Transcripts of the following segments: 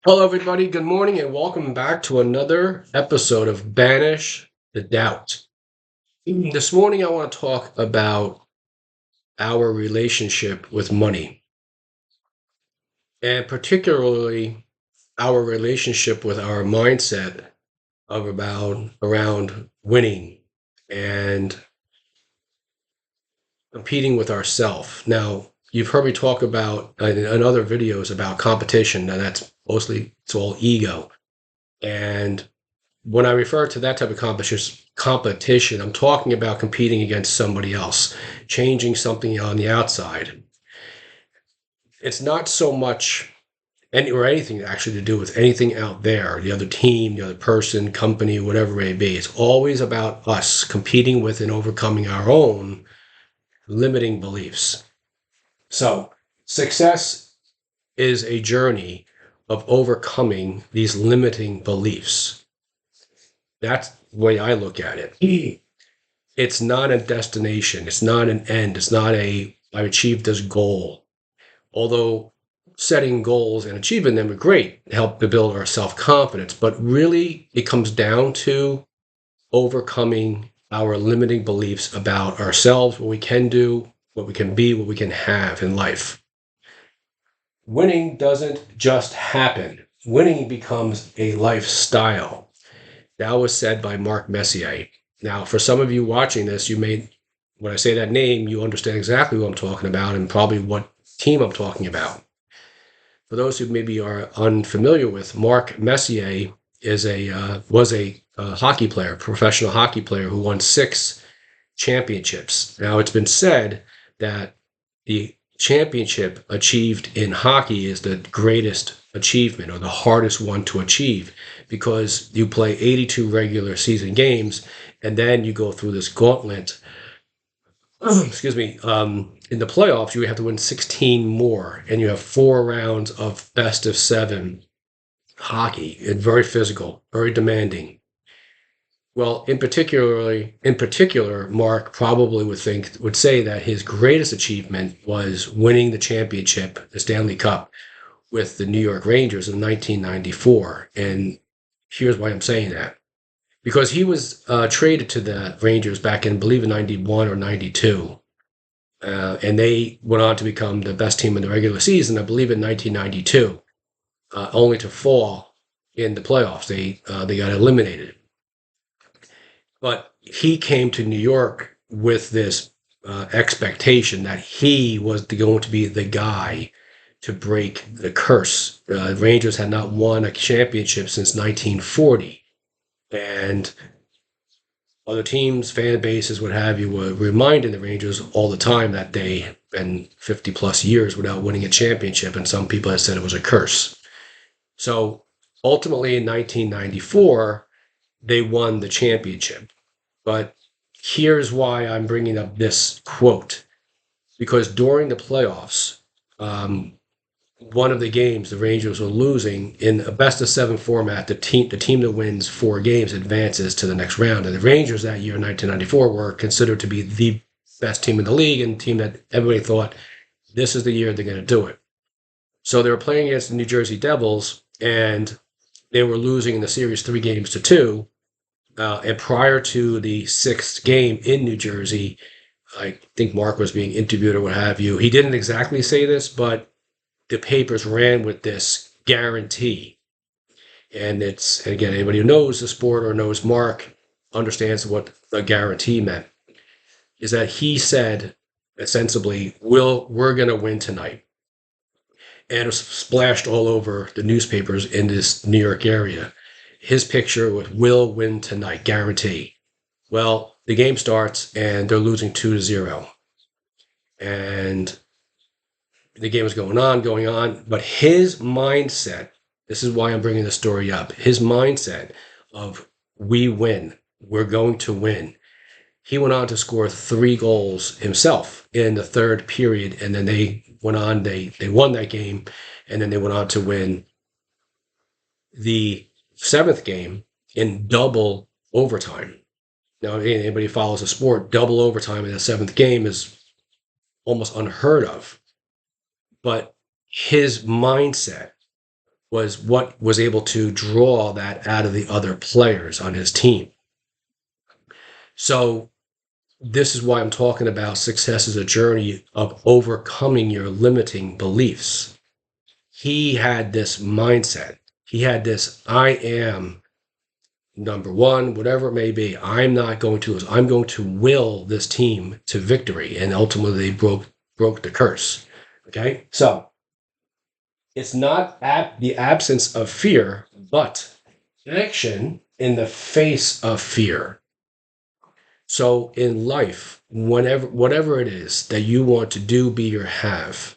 Hello, everybody. Good morning, and welcome back to another episode of Banish the Doubt. This morning, I want to talk about our relationship with money, and particularly our relationship with our mindset of about around winning and competing with ourselves. Now, you've heard me talk about in other videos about competition, and that's mostly it's all ego. And when I refer to that type of competition, I'm talking about competing against somebody else, changing something on the outside. It's not so much anything actually to do with anything out there, the other team, the other person, company, whatever it may be. It's always about us competing with and overcoming our own limiting beliefs. So, success is a journey of overcoming these limiting beliefs. That's the way I look at it. It's not a destination. It's not an end. It's not I've achieved this goal. Although setting goals and achieving them are great, help to build our self confidence. But really, it comes down to overcoming our limiting beliefs about ourselves, what we can do, what we can be, what we can have in life. Winning doesn't just happen, winning becomes a lifestyle. That was said by Mark Messier. Now, for some of you watching this, when I say that name, you understand exactly what I'm talking about and probably what team I'm talking about. For those who maybe are unfamiliar with, Mark Messier was a hockey player, professional hockey player who won 6 championships. Now, it's been said that the championship achieved in hockey is the greatest achievement or the hardest one to achieve because you play 82 regular season games and then you go through this gauntlet. Excuse me. In the playoffs, you have to win 16 more, and you have 4 rounds of best of 7 hockey. It's very physical, very demanding. Well, in particular, Mark probably would say that his greatest achievement was winning the championship, the Stanley Cup, with the New York Rangers in 1994. And here's why I'm saying that. Because he was traded to the Rangers back in, I believe, in 91 or 92. And they went on to become the best team in the regular season, I believe, in 1992, only to fall in the playoffs. They got eliminated. But he came to New York with this expectation that he was going to be the guy to break the curse. Rangers had not won a championship since 1940. And other teams, fan bases, what have you, were reminding the Rangers all the time that they been 50 plus years without winning a championship. And some people have said it was a curse. So ultimately in 1994, they won the championship. But here's why I'm bringing up this quote. Because during the playoffs, one of the games the Rangers were losing in a best of 7 format. The team that wins 4 games advances to the next round. And the Rangers that year, 1994, were considered to be the best team in the league and team that everybody thought this is the year they're going to do it. So they were playing against the New Jersey Devils, and they were losing in the series 3 games to 2. And prior to the 6th game in New Jersey, I think Mark was being interviewed or what have you. He didn't exactly say this, but the papers ran with this guarantee. And it's, again, anybody who knows the sport or knows Mark understands what a guarantee meant. Is that he said, sensibly, we're going to win tonight. And it was splashed all over the newspapers in this New York area. His picture with "will win tonight," guarantee. Well, the game starts and they're losing 2-0. And the game was going on, but his mindset, this is why I'm bringing the story up, his mindset of we win, we're going to win. He went on to score 3 goals himself in the 3rd period, and then they went on, they won that game, and then they went on to win the 7th game in double overtime. Now, anybody who follows the sport, double overtime in the 7th game is almost unheard of. But his mindset was what was able to draw that out of the other players on his team. So this is why I'm talking about success as a journey of overcoming your limiting beliefs. He had this mindset. He had this, I am number one, whatever it may be. I'm going to will this team to victory. And ultimately they broke the curse. Okay. So it's not the absence of fear, but action in the face of fear. So in life, whatever it is that you want to do, be, or have,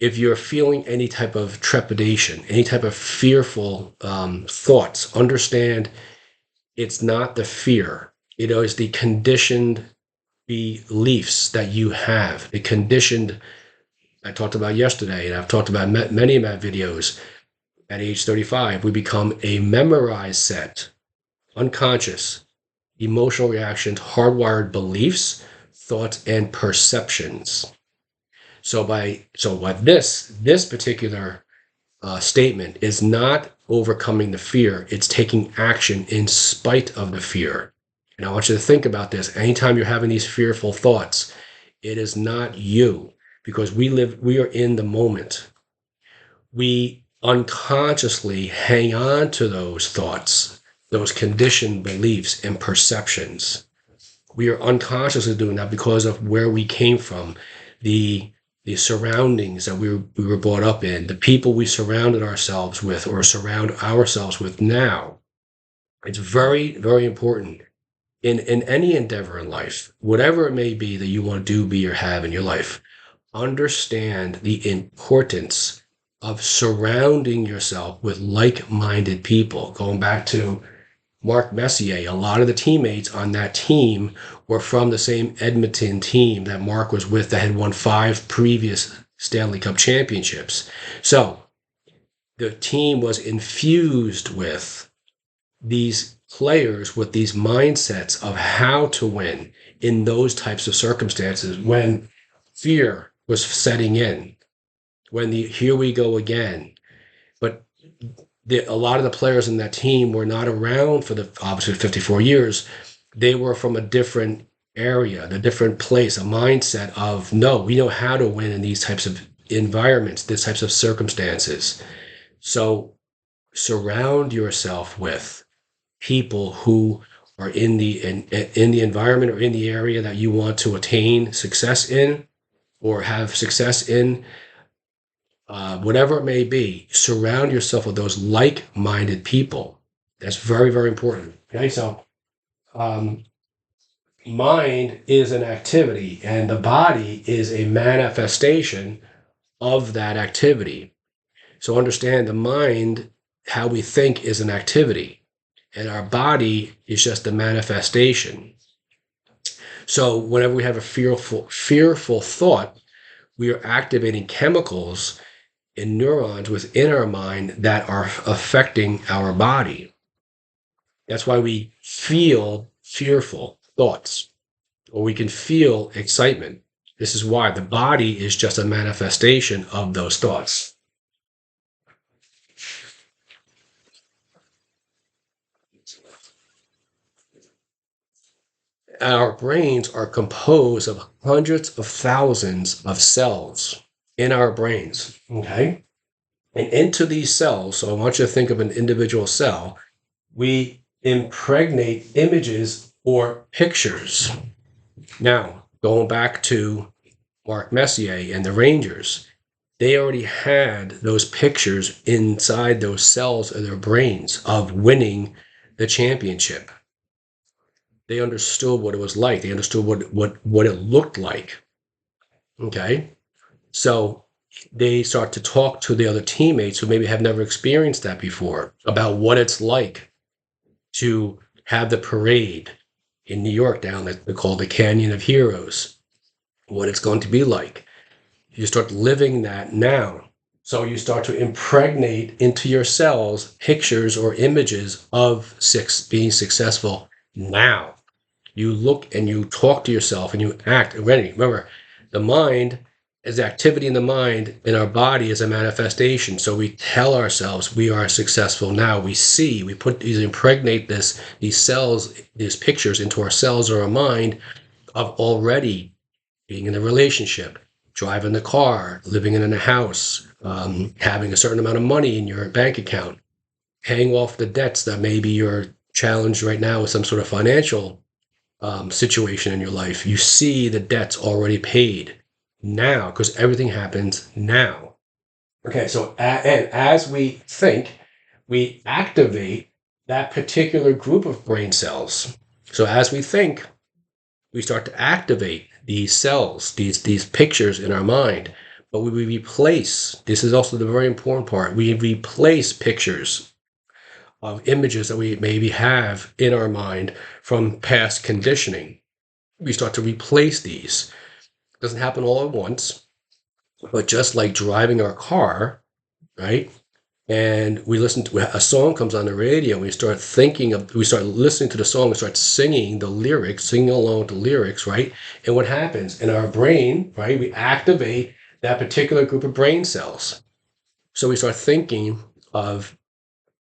if you're feeling any type of trepidation, any type of fearful thoughts, understand it's not the fear. It is the conditioned beliefs that you have. The conditioned, I talked about yesterday, and I've talked about many of my videos. At age 35, we become a memorized set, unconscious, emotional reactions, hardwired beliefs, thoughts, and perceptions. So what this particular statement is not overcoming the fear, it's taking action in spite of the fear. And I want you to think about this. Anytime you're having these fearful thoughts, it is not you, because we are in the moment. We unconsciously hang on to those thoughts, those conditioned beliefs and perceptions. We are unconsciously doing that because of where we came from, the surroundings that we were brought up in, the people we surrounded ourselves with or surround ourselves with now. It's very, very important in any endeavor in life, whatever it may be that you want to do, be, or have in your life. Understand the importance of surrounding yourself with like-minded people. Going back to Mark Messier, a lot of the teammates on that team were from the same Edmonton team that Mark was with that had won 5 previous Stanley Cup championships. So the team was infused with these players with these mindsets of how to win in those types of circumstances when fear was setting in, when here we go again. But a lot of the players in that team were not around for the obviously 54 years. They were from a different area, a different place, a mindset of, no, we know how to win in these types of environments, these types of circumstances. So surround yourself with people who are in the environment or in the area that you want to attain success in or have success in. Whatever it may be, surround yourself with those like-minded people. That's very, very important. Okay, so mind is an activity, and the body is a manifestation of that activity. So understand the mind, how we think, is an activity, and our body is just a manifestation. So whenever we have a fearful thought, we are activating chemicals and neurons within our mind that are affecting our body. That's why we feel fearful thoughts, or we can feel excitement. This is why the body is just a manifestation of those thoughts. Our brains are composed of hundreds of thousands of cells in our brains, okay? And into these cells, so I want you to think of an individual cell, we impregnate images or pictures. Now, going back to Mark Messier and the Rangers, they already had those pictures inside those cells of their brains of winning the championship. They understood what it was like. They understood what it looked like. Okay? So they start to talk to the other teammates who maybe have never experienced that before about what it's like to have the parade in New York down that they call the Canyon of Heroes, what it's going to be like. You start living that now. So you start to impregnate into your cells pictures or images of being successful now. You look and you talk to yourself and you act. Remember, the mind as activity in the mind in our body is a manifestation. So we tell ourselves we are successful now. We see, we put these, impregnate these cells, these pictures into our cells or our mind of already being in a relationship, driving the car, living in a house, having a certain amount of money in your bank account, paying off the debts that maybe you're challenged right now with some sort of financial situation in your life. You see the debts already paid now because everything happens now. Okay, so and as we think, we activate that particular group of brain cells. So as we think, we start to activate these cells, these pictures in our mind. But we replace, this is also the very important part, we replace pictures of images that we maybe have in our mind from past conditioning. We start to replace these. It doesn't happen all at once, but just like driving our car, right? And we listen to a song comes on the radio, we start thinking of, we start listening to the song, we start singing the lyrics, singing along with the lyrics, right? And what happens in our brain, right? We activate that particular group of brain cells. So we start thinking of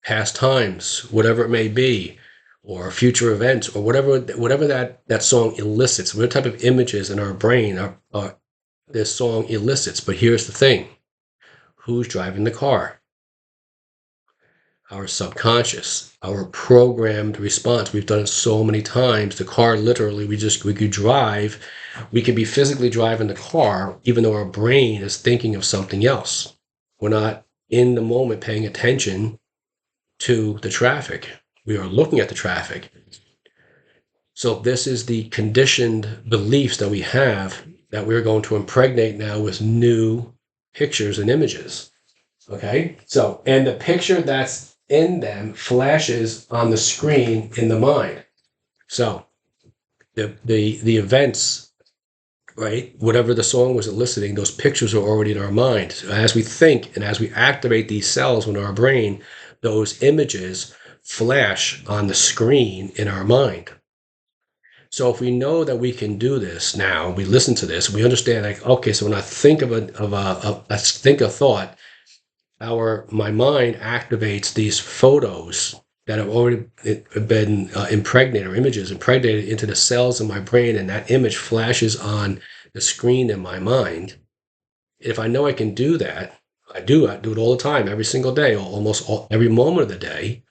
past times, whatever it may be, or future events, or whatever that song elicits, what type of images in our brain this song elicits. But here's the thing: who's driving the car? Our subconscious, our programmed response. We've done it so many times. The car, literally, we could drive. We could be physically driving the car, even though our brain is thinking of something else. We're not in the moment paying attention to the traffic. We are looking at the traffic. So this is the conditioned beliefs that we have that we're going to impregnate now with new pictures and images. Okay? So, and the picture that's in them flashes on the screen in the mind. So the events, right? Whatever the song was eliciting, those pictures are already in our mind. So as we think and as we activate these cells in our brain, those images flash on the screen in our mind. So if we know that we can do this now, we listen to this, we understand, like, okay, so when I think think a thought, my mind activates these photos that have already been impregnated, or images impregnated into the cells in my brain, and that image flashes on the screen in my mind. If I know I can do that, I do it all the time, every single day, almost every moment of the day.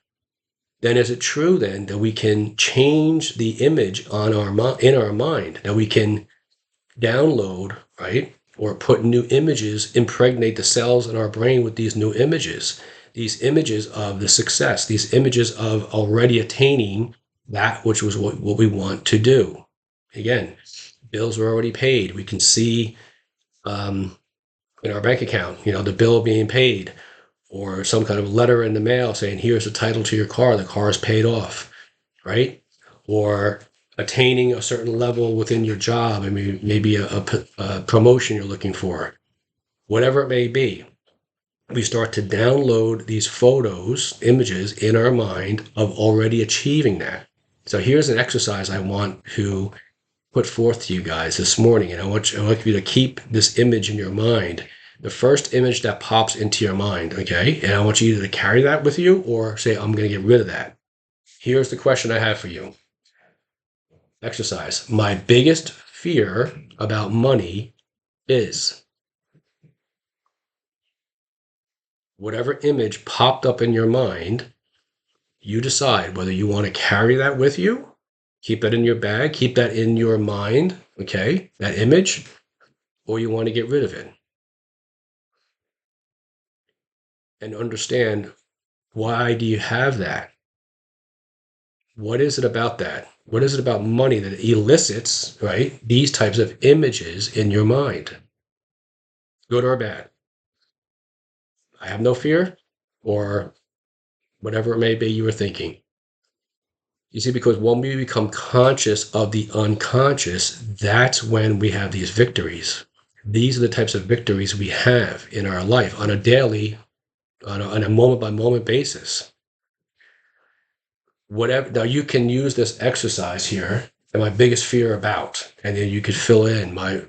Then is it true then that we can change the image in our mind, that we can download, right? Or put new images, impregnate the cells in our brain with these new images, these images of the success, these images of already attaining that which was what we want to do. Again, bills are already paid. We can see in our bank account, the bill being paid, or some kind of letter in the mail saying, here's the title to your car, the car is paid off, right? Or attaining a certain level within your job. I mean, maybe a promotion you're looking for, whatever it may be. We start to download these photos, images in our mind of already achieving that. So here's an exercise I want to put forth to you guys this morning, and I want you to keep this image in your mind. The first image that pops into your mind, okay? And I want you either to carry that with you or say, I'm going to get rid of that. Here's the question I have for you. Exercise. My biggest fear about money is, whatever image popped up in your mind, you decide whether you want to carry that with you, keep that in your bag, keep that in your mind, okay, that image, or you want to get rid of it. And understand, why do you have that? What is it about that? What is it about money that elicits, right, these types of images in your mind? Good or bad? I have no fear, or whatever it may be you were thinking. You see, because when we become conscious of the unconscious, that's when we have these victories. These are the types of victories we have in our life on a daily, on a moment by moment basis. Whatever. Now you can use this exercise here and my biggest fear about, and then you could fill in my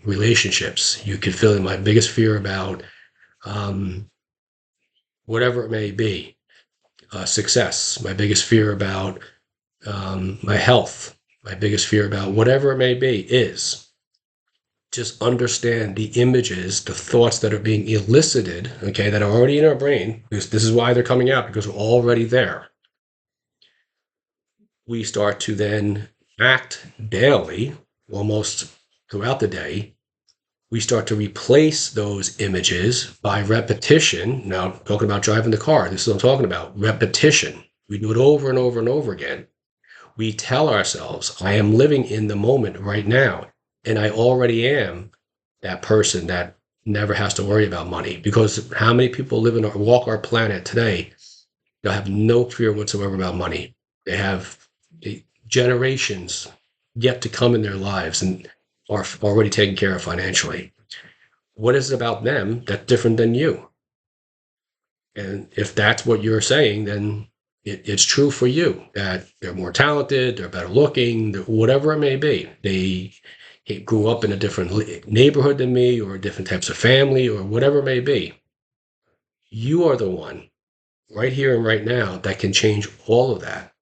relationships. You could fill in my biggest fear about um, whatever it may be, success, my biggest fear about my health, my biggest fear about whatever it may be is just understand the images, the thoughts that are being elicited, okay, that are already in our brain, because this is why they're coming out, because we're already there. We start to then act daily, almost throughout the day. We start to replace those images by repetition. Now, talking about driving the car, this is what I'm talking about, repetition. We do it over and over and over again. We tell ourselves, I am living in the moment right now, and I already am that person that never has to worry about money. Because how many people live in or walk our planet today, they'll have no fear whatsoever about money. They have generations yet to come in their lives and are already taken care of financially. What is it about them that's different than you? And if that's what you're saying, then it's true for you that they're more talented, they're better looking, whatever it may be. They grew up in a different neighborhood than me, or different types of family, or whatever it may be. You are the one right here and right now that can change all of that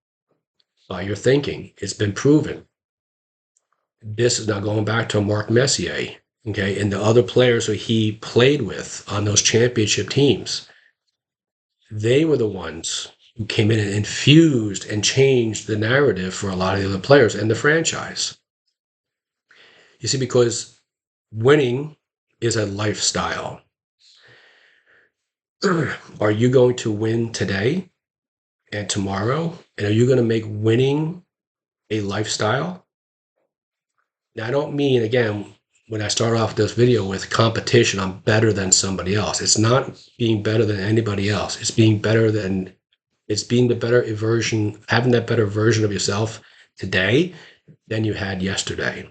by your thinking. It's been proven. This is now going back to Mark Messier, okay, and the other players that he played with on those championship teams. They were the ones who came in and infused and changed the narrative for a lot of the other players and the franchise. You see, because winning is a lifestyle. Are you going to win today and tomorrow? And are you going to make winning a lifestyle? Now, I don't mean, again, when I start off this video with competition, I'm better than somebody else. It's not being better than anybody else. It's being the better version, having that better version of yourself today than you had yesterday.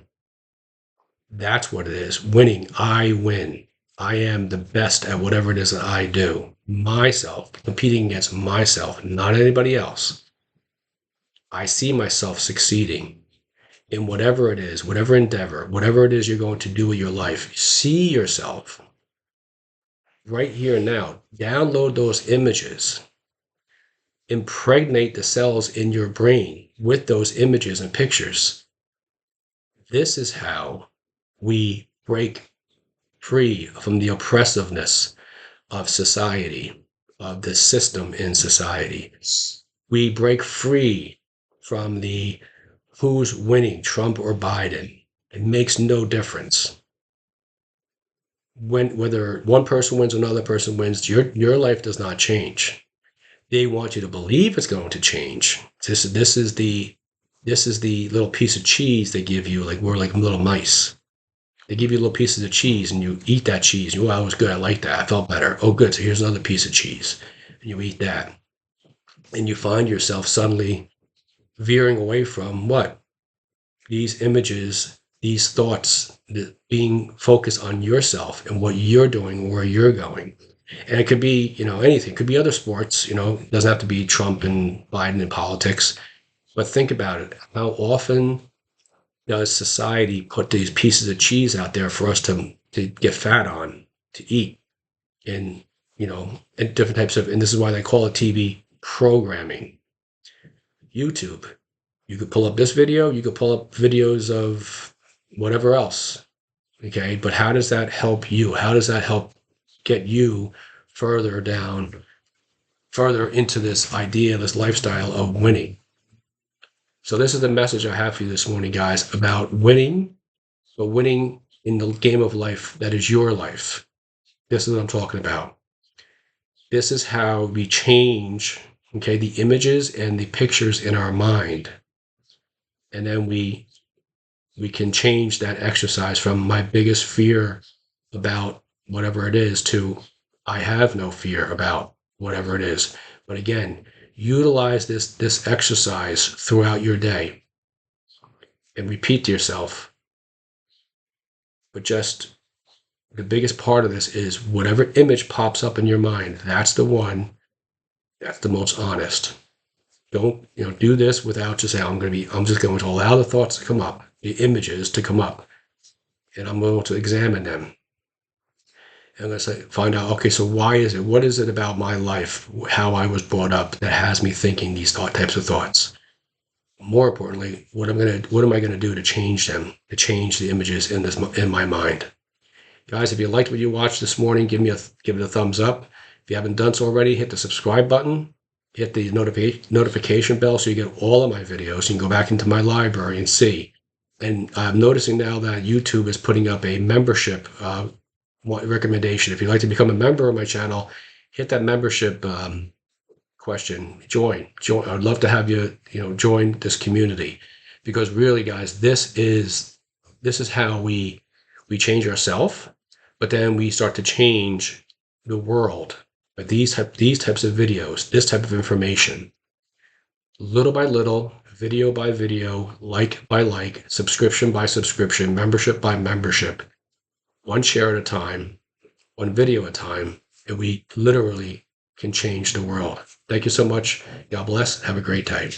That's what it is. Winning. I win. I am the best at whatever it is that I do. Myself, competing against myself, not anybody else. I see myself succeeding in whatever it is, whatever endeavor, whatever it is you're going to do with your life. See yourself right here and now. Download those images. Impregnate the cells in your brain with those images and pictures. This is how we break free from the oppressiveness of society, of the system in society. We break free from the who's winning, Trump or Biden. It makes no difference. Whether one person wins or another person wins, your life does not change. They want you to believe it's going to change. This is the little piece of cheese they give you, like we're like little mice. They give you little pieces of cheese and you eat that cheese. You, oh, it was good. I like that. I felt better. Oh, good. So here's another piece of cheese. And you eat that. And you find yourself suddenly veering away from what? These images, these thoughts, being focused on yourself and what you're doing, where you're going. And it could be, anything. It could be other sports, it doesn't have to be Trump and Biden in politics. But think about it. How often does society put these pieces of cheese out there for us to get fat on, to eat? And, and different types of, and this is why they call it TV programming. YouTube. You could pull up this video, you could pull up videos of whatever else. Okay. But how does that help you? How does that help get you further into this idea, this lifestyle of winning? So this is the message I have for you this morning, guys, about winning, but winning in the game of life that is your life. This is what I'm talking about. This is how we change, okay, the images and the pictures in our mind. And then we can change that exercise from my biggest fear about whatever it is to I have no fear about whatever it is. But again, utilize this exercise throughout your day and repeat to yourself. But just the biggest part of this is whatever image pops up in your mind, that's the one that's the most honest. Don't, do this without just saying, I'm just going to allow the thoughts to come up, the images to come up, and I'm going to examine them. And let's find out, okay, so what is it about my life, how I was brought up that has me thinking these types of thoughts? More importantly, what am I going to do to change them, to change the images in my mind? Guys, if you liked what you watched this morning, give it a thumbs up. If you haven't done so already, hit the subscribe button, hit the notification bell so you get all of my videos. You can go back into my library and see. And I'm noticing now that YouTube is putting up a membership recommendation. If you'd like to become a member of my channel, hit that membership question. Join. I'd love to have you, join this community, because really, guys, this is how we change ourselves, but then we start to change the world. But these types of videos, this type of information, little by little, video by video, like by like, subscription by subscription, membership by membership, one share at a time, one video at a time, and we literally can change the world. Thank you so much. God bless. Have a great day.